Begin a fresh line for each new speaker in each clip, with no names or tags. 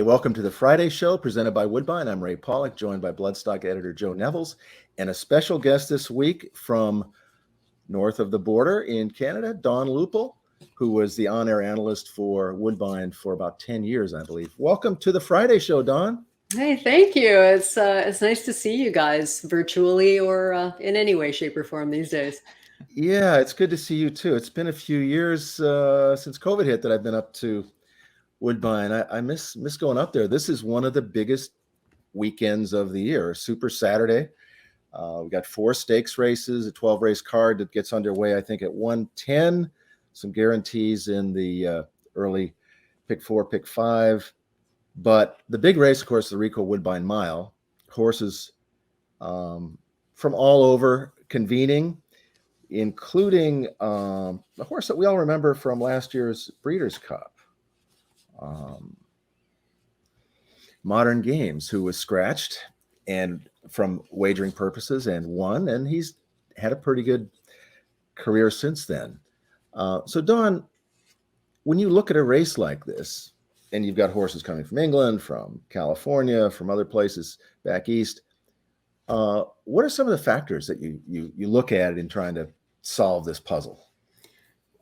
welcome to the Friday show presented by Woodbine. I'm Ray Paulick, joined by bloodstock editor Joe Nevills, and a special guest this week from north of the border in Canada, Don Lupul, who was the on-air analyst for Woodbine for about 10 years, I believe. Welcome to the Friday show, Don.
Hey, thank you. It's nice to see you guys virtually or in any way, shape, or form these days.
Yeah, it's good to see you too. It's been a few years since COVID hit that I've been up to Woodbine. I miss going up there. This is one of the biggest weekends of the year. Super Saturday. We got 4 stakes races, a 12-race card that gets underway, I think, at 1:10. Some guarantees in the early pick 4, pick 5. But the big race, of course, the Ricoh Woodbine Mile. Horses from all over convening, including a horse that we all remember from last year's Breeders Cup. Modern Games, who was scratched and from wagering purposes and won, and he's had a pretty good career since then. So Don, when you look at a race like this, and you've got horses coming from England, from California, from other places back east, what are some of the factors that you look at in trying to solve this puzzle?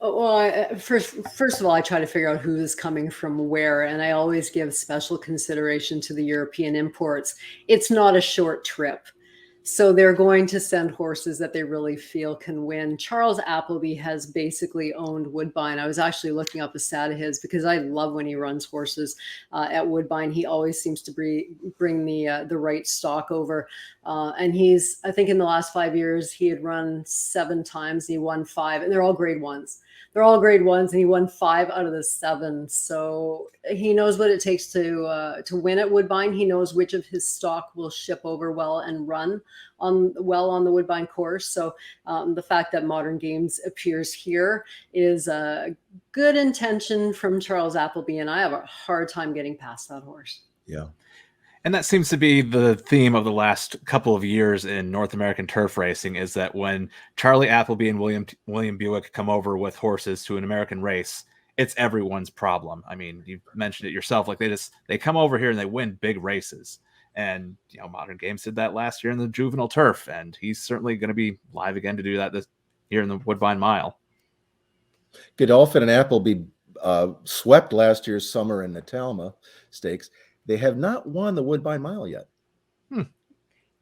Well, first of all, I try to figure out who is coming from where, and I always give special consideration to the European imports. It's not a short trip, so they're going to send horses that they really feel can win. Charles Appleby has basically owned Woodbine. I was actually looking up a stat of his because I love when he runs horses at Woodbine. He always seems to bring the right stock over. And I think in the last 5 years, he had run 7 times. And he won 5, and they're all grade 1s. They're all grade 1s, and he won 5 out of the 7. So he knows what it takes to win at Woodbine. He knows which of his stock will ship over well and run on the Woodbine course. So the fact that Modern Games appears here is a good intention from Charles Appleby, and I have a hard time getting past that horse.
Yeah.
And that seems to be the theme of the last couple of years in North American turf racing, is that when Charlie Appleby and William Buick come over with horses to an American race, it's everyone's problem. I mean, you mentioned it yourself, like they come over here and they win big races. And, Modern Games did that last year in the juvenile turf, and he's certainly going to be live again to do that this year in the Woodbine Mile.
Godolphin and Appleby swept last year's Summer and Natalma Stakes. They have not won the Woodbine Mile yet.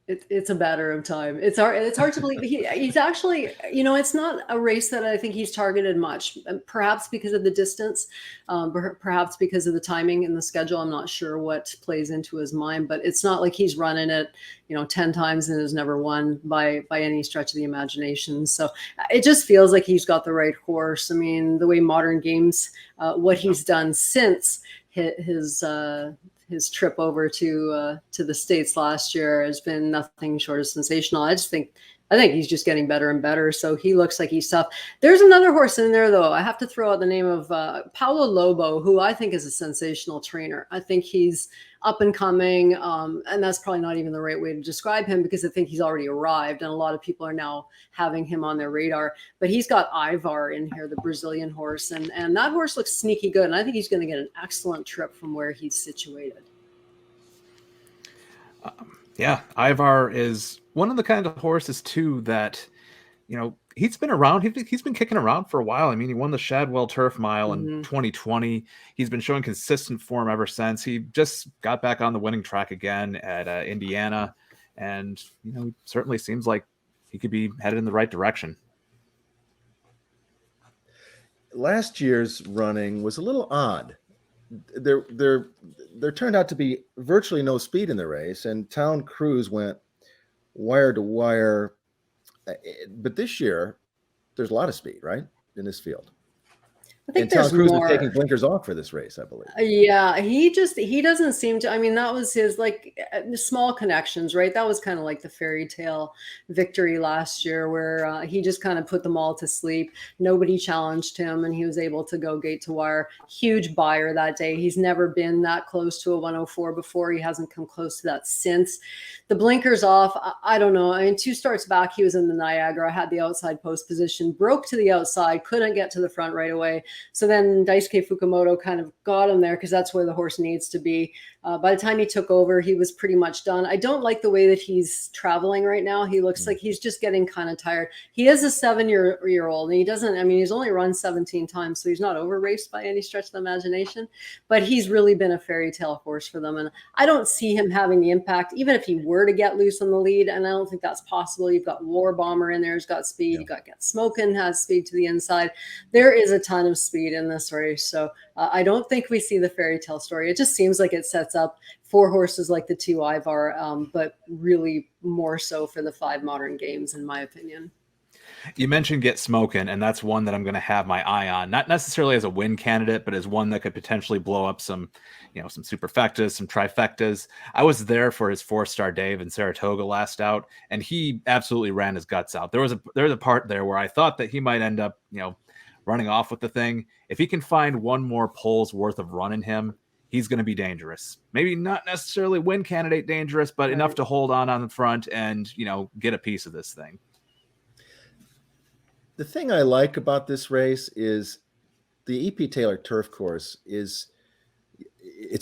It's a matter of time. It's hard to believe. He's actually, it's not a race that I think he's targeted much, perhaps because of the distance, perhaps because of the timing and the schedule. I'm not sure what plays into his mind, but it's not like he's running it, 10 times and has never won by any stretch of the imagination. So it just feels like he's got the right horse. I mean, the way Modern Games, what he's done since his trip over to the States last year has been nothing short of sensational. I think he's just getting better and better. So he looks like he's tough. There's another horse in there, though. I have to throw out the name of Paulo Lobo, who I think is a sensational trainer. I think he's up and coming, and that's probably not even the right way to describe him, because I think he's already arrived, and a lot of people are now having him on their radar. But he's got Ivar in here, the Brazilian horse, and that horse looks sneaky good, and I think he's going to get an excellent trip from where he's situated.
Yeah, Ivar is one of the kind of horses too that, he's been around. He's been kicking around for a while. I mean, he won the Shadwell Turf Mile in 2020. He's been showing consistent form ever since. He just got back on the winning track again at Indiana, and he certainly seems like he could be headed in the right direction.
Last year's running was a little odd. There turned out to be virtually no speed in the race, and Town Cruise went wire to wire. But this year, there's a lot of speed, right, in this field.
I think
and Town Cruise
more.
is taking blinkers off for this race, I believe.
Yeah, he doesn't seem to. I mean, that was his small connections, right? That was kind of like the fairy tale victory last year, where he just kind of put them all to sleep. Nobody challenged him, and he was able to go gate to wire. Huge buyer that day. He's never been that close to a 104 before. He hasn't come close to that since. The blinkers off. I don't know. I mean, 2 starts back, he was in the Niagara. Had the outside post position, broke to the outside, couldn't get to the front right away. So then Daisuke Fukumoto kind of got him there because that's where the horse needs to be. By the time he took over, he was pretty much done. I don't like the way that he's traveling right now. He looks like he's just getting kind of tired. He is a 7-year-old, and he doesn't, I mean, he's only run 17 times, so he's not over raced by any stretch of the imagination, but he's really been a fairy tale horse for them. And I don't see him having the impact, even if he were to get loose on the lead. And I don't think that's possible. You've got War Bomber in there, who's got speed. You've got Get Smokin', has speed to the inside. There is a ton of speed in this race. So I don't think we see the fairy tale story. It just seems like it sets up for horses like the 2 Ivar, but really more so for the 5 Modern Games, in my opinion.
You mentioned Get Smokin', and that's one that I'm going to have my eye on, not necessarily as a win candidate, but as one that could potentially blow up some, some superfectas, some trifectas. I was there for his 4-star Dave in Saratoga last out, and he absolutely ran his guts out. There was a part there where I thought that he might end up, running off with the thing. If he can find one more pole's worth of run in him, he's going to be dangerous. Maybe not necessarily win candidate dangerous, but enough to hold on the front and, get a piece of this thing.
The thing I like about this race is the E.P. Taylor turf course it's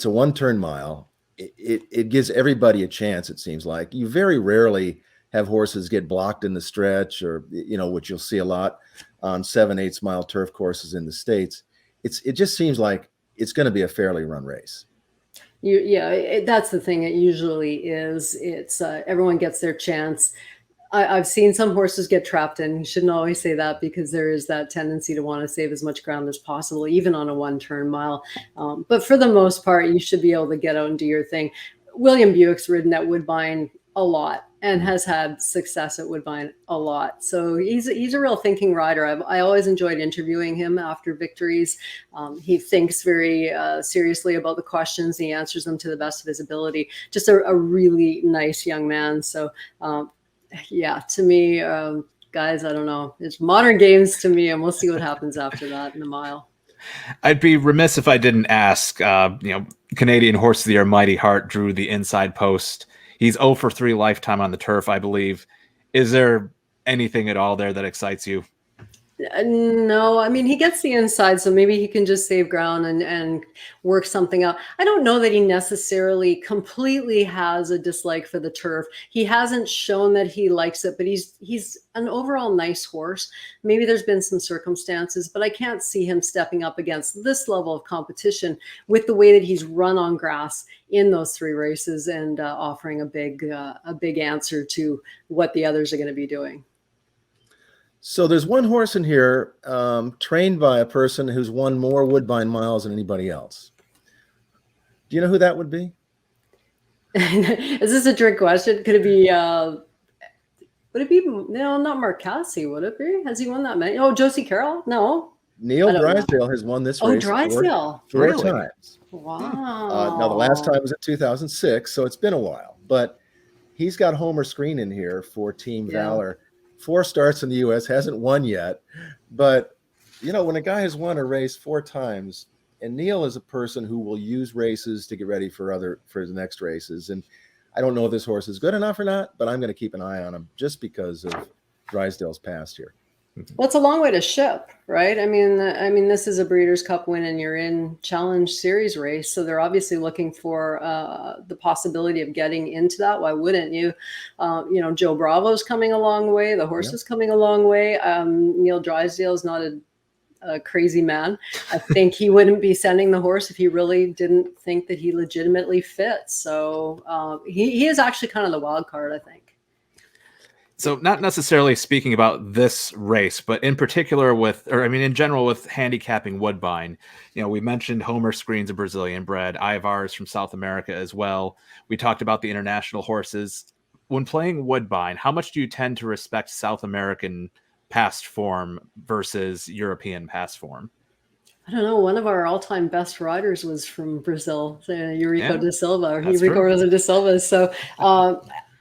a 1-turn mile. It gives everybody a chance, it seems like. You very rarely have horses get blocked in the stretch or, which you'll see a lot on 7/8 mile turf courses in the States. It just seems like it's going to be a fairly run race.
That's the thing. It usually is. It's everyone gets their chance. I've seen some horses get trapped in. You shouldn't always say that because there is that tendency to want to save as much ground as possible, even on a 1-turn mile. But for the most part, you should be able to get out and do your thing. William Buick's ridden at Woodbine a lot and has had success at Woodbine a lot. So he's a real thinking rider. I always enjoyed interviewing him after victories. He thinks very seriously about the questions. He answers them to the best of his ability. Just a really nice young man. So to me, guys, I don't know. It's Modern Games to me, and we'll see what happens after that in the mile.
I'd be remiss if I didn't ask, Canadian Horse of the Year Mighty Heart drew the inside post. He's 0 for 3 lifetime on the turf, I believe. Is there anything at all there that excites you?
No, I mean, he gets the inside, so maybe he can just save ground and work something out. I don't know that he necessarily completely has a dislike for the turf. He hasn't shown that he likes it, but he's an overall nice horse. Maybe there's been some circumstances, but I can't see him stepping up against this level of competition with the way that he's run on grass in those 3 races and offering a big answer to what the others are going to be doing.
So there's one horse in here trained by a person who's won more Woodbine miles than anybody else. Do you know who that would be?
Is this a trick question? Could it be, would it be, no, not Marcassi, would it be? Has he won that many? Oh, Josie Carroll? No.
Neil Drysdale has won this race
Drysdale.
four times.
Wow.
Now, the last time was in 2006, so it's been a while. But he's got Homer Screen in here for Team Valor. 4 starts in the U.S., hasn't won yet. But, when a guy has won a race 4 times, and Neil is a person who will use races to get ready for the next races. And I don't know if this horse is good enough or not, but I'm going to keep an eye on him just because of Drysdale's past here.
Well, it's a long way to ship, right? I mean, this is a Breeders' Cup win, and you're in Challenge Series race, so they're obviously looking for the possibility of getting into that. Why wouldn't you? Joe Bravo's coming a long way. The horse is coming a long way. Neil Drysdale is not a crazy man. I think he wouldn't be sending the horse if he really didn't think that he legitimately fits. So he is actually kind of the wild card, I think.
So not necessarily speaking about this race, but in particular in general with handicapping Woodbine, we mentioned Homer Screen's a Brazilian bred, Ivar's from South America as well. We talked about the international horses. When playing Woodbine, how much do you tend to respect South American past form versus European past form?
I don't know. One of our all-time best riders was from Brazil, Eurico da Silva, or Eurico Rosa da Silva. So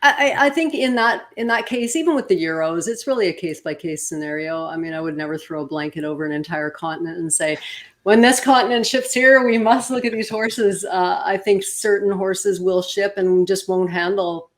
I think in that case, even with the Euros, it's really a case-by-case scenario. I mean, I would never throw a blanket over an entire continent and say, when this continent ships here, we must look at these horses. I think certain horses will ship and just won't handle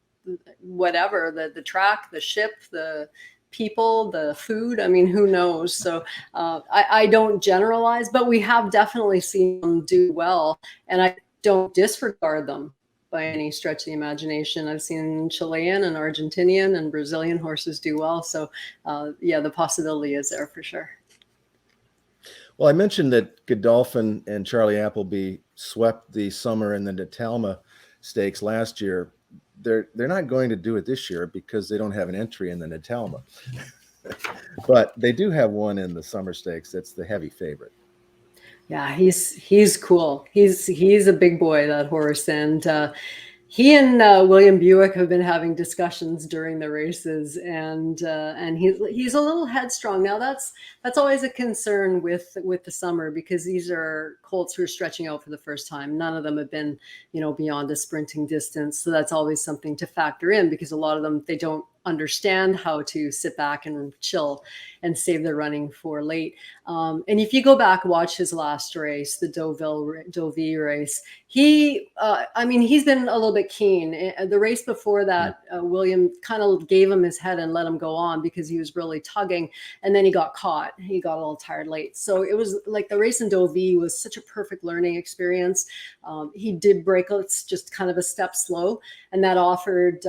whatever, the track, the ship, the people, the food. I mean, who knows? So I don't generalize, but we have definitely seen them do well, and I don't disregard them by any stretch of the imagination. I've seen Chilean and Argentinian and Brazilian horses do well. So yeah, the possibility is there for sure.
Well, I mentioned that Godolphin and Charlie Appleby swept the Summer and the Natalma Stakes last year. They're not going to do it this year because they don't have an entry in the Natalma. But they do have one in the Summer Stakes. That's the heavy favorite. Yeah,
he's cool. He's a big boy, that horse, and he and William Buick have been having discussions during the races, and he's a little headstrong. Now that's always a concern with the Summer, because these are colts who are stretching out for the first time. None of them have been, beyond a sprinting distance, so that's always something to factor in, because a lot of them, they don't understand how to sit back and chill and save their running for late. And if you go back, watch his last race, the Deauville race, he's been a little bit keen. The race before that, William kind of gave him his head and let him go on because he was really tugging, and then he got caught. He got a little tired late. So it was like the race in Deauville was such a perfect learning experience. He did break, it's just kind of a step slow, and that offered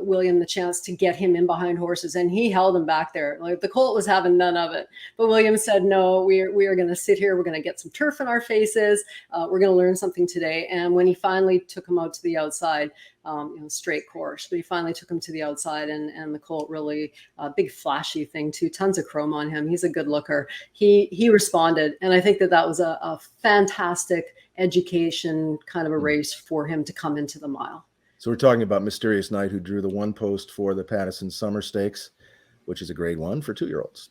William the chance to get him in behind horses, and he held him back there. Like, the colt was having none of it, but William said, no, we are going to sit here, we're going to get some turf in our faces, we're going to learn something today. And when he finally took him out to the outside, straight course, but he finally took him to the outside, and the colt really, big flashy thing too, tons of chrome on him, he's a good looker. He responded, and I think that was a fantastic education kind of a race for him to come into the mile.
So we're talking about Mysterious Knight, who drew the one post for the Pattison Summer Stakes, which is a grade 1 for 2-year-olds.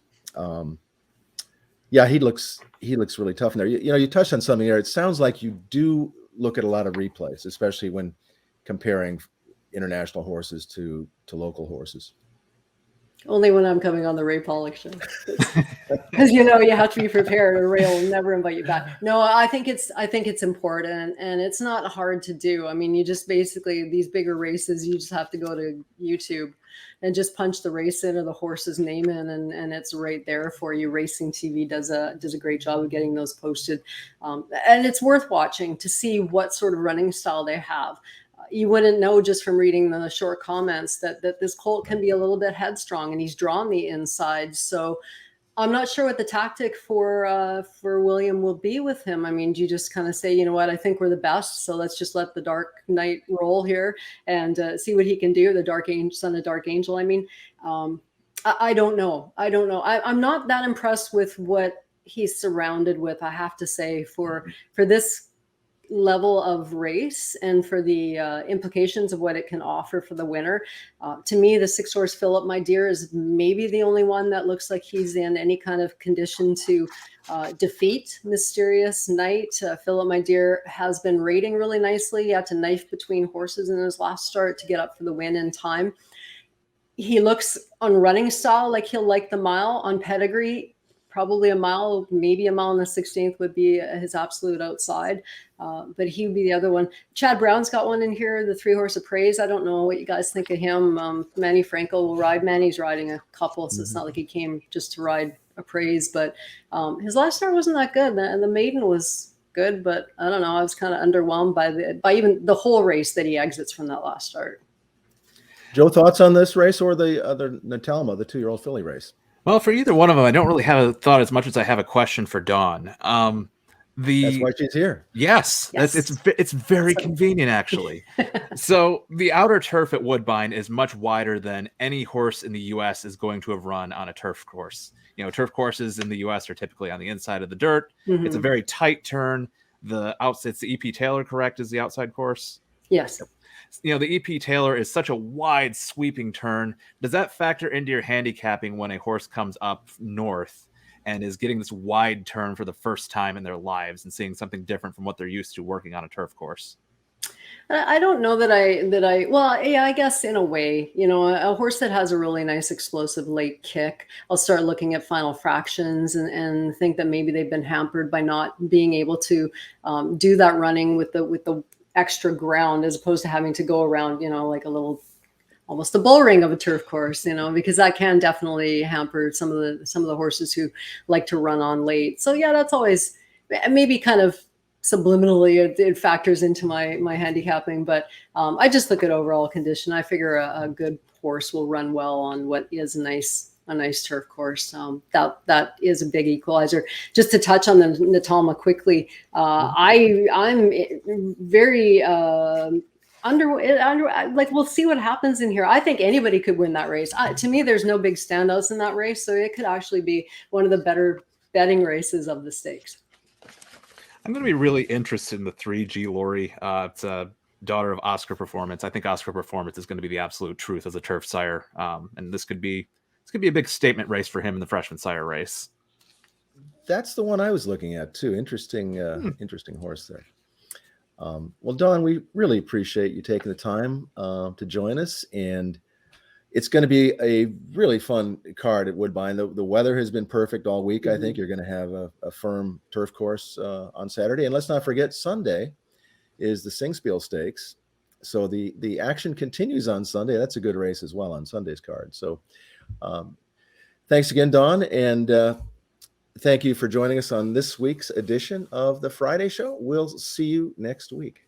Yeah, he looks really tough in there. You touched on something there. It sounds like you do look at a lot of replays, especially when comparing international horses to local horses.
Only when I'm coming on the Ray Paulick show, because you have to be prepared, or Ray will never invite you back. No, I think it's important, and it's not hard to do. I mean, you just basically, these bigger races, you just have to go to YouTube and just punch the race in or the horse's name in, and it's right there for you. Racing TV does a great job of getting those posted, and it's worth watching to see what sort of running style they have. You wouldn't know just from reading the short comments that this colt can be a little bit headstrong, and he's drawn the inside. So I'm not sure what the tactic for William will be with him. I mean, do you just kind of say, you know what, I think we're the best, so let's just let the Dark Knight roll here and see what he can do, the Dark Angel, son of Dark Angel. I mean, I don't know. I'm not that impressed with what he's surrounded with, I have to say, for this level of race and for the implications of what it can offer for the winner. To me, the 6-horse Philip My Dear is maybe the only one that looks like he's in any kind of condition to defeat Mysterious Knight. Philip My Dear has been rating really nicely. He had to knife between horses in his last start to get up for the win in time. He looks on running style like he'll like the mile. On pedigree, probably a mile, maybe a mile and the 16th would be his absolute outside. But he would be the other one. Chad Brown's got one in here, the 3-horse Appraise. I don't know what you guys think of him. Manny Franco will ride. Manny's riding a couple, so it's not like he came just to ride Appraise. But his last start wasn't that good. And the maiden was good, but I don't know. I was kind of underwhelmed by even the whole race that he exits from that last start.
Joe, thoughts on this race or the other Natalma, the 2-year-old filly race?
Well, for either one of them, I don't really have a thought as much as I have a question for Dawn.
That's why she's here.
Yes. It's very convenient, actually. So the outer turf at Woodbine is much wider than any horse in the U.S. is going to have run on a turf course. Turf courses in the U.S. are typically on the inside of the dirt. Mm-hmm. It's a very tight turn. It's the E.P. Taylor, correct, is the outside course?
Yes.
The E.P. Taylor is such a wide sweeping turn. Does that factor into your handicapping when a horse comes up north and is getting this wide turn for the first time in their lives and seeing something different from what they're used to working on a turf course?
I don't know well, yeah, I guess in a way, a horse that has a really nice explosive late kick, I'll start looking at final fractions and think that maybe they've been hampered by not being able to do that running with the extra ground, as opposed to having to go around, like a little almost a bull ring of a turf course, because that can definitely hamper some of the horses who like to run on late. So yeah, that's always maybe kind of subliminally it factors into my handicapping, but I just look at overall condition. I figure a good horse will run well on what is a nice turf course. That is a big equalizer. Just to touch on the Natalma quickly, I'm very like, we'll see what happens in here. I think anybody could win that race. To me, there's no big standouts in that race, so it could actually be one of the better betting races of the stakes.
I'm going to be really interested in the 3G Lori. It's a daughter of Oscar Performance. I think Oscar Performance is going to be the absolute truth as a turf sire, and this could be a big statement race for him in the freshman sire race.
That's the one I was looking at too. Interesting horse there. Well, Don, we really appreciate you taking the time to join us, and it's going to be a really fun card at Woodbine. The weather has been perfect all week. I think you're going to have a firm turf course on Saturday, and let's not forget Sunday is the Singspiel Stakes. So the action continues on Sunday. That's a good race as well on Sunday's card. So thanks again, Don, and thank you for joining us on this week's edition of the Friday Show. We'll see you next week.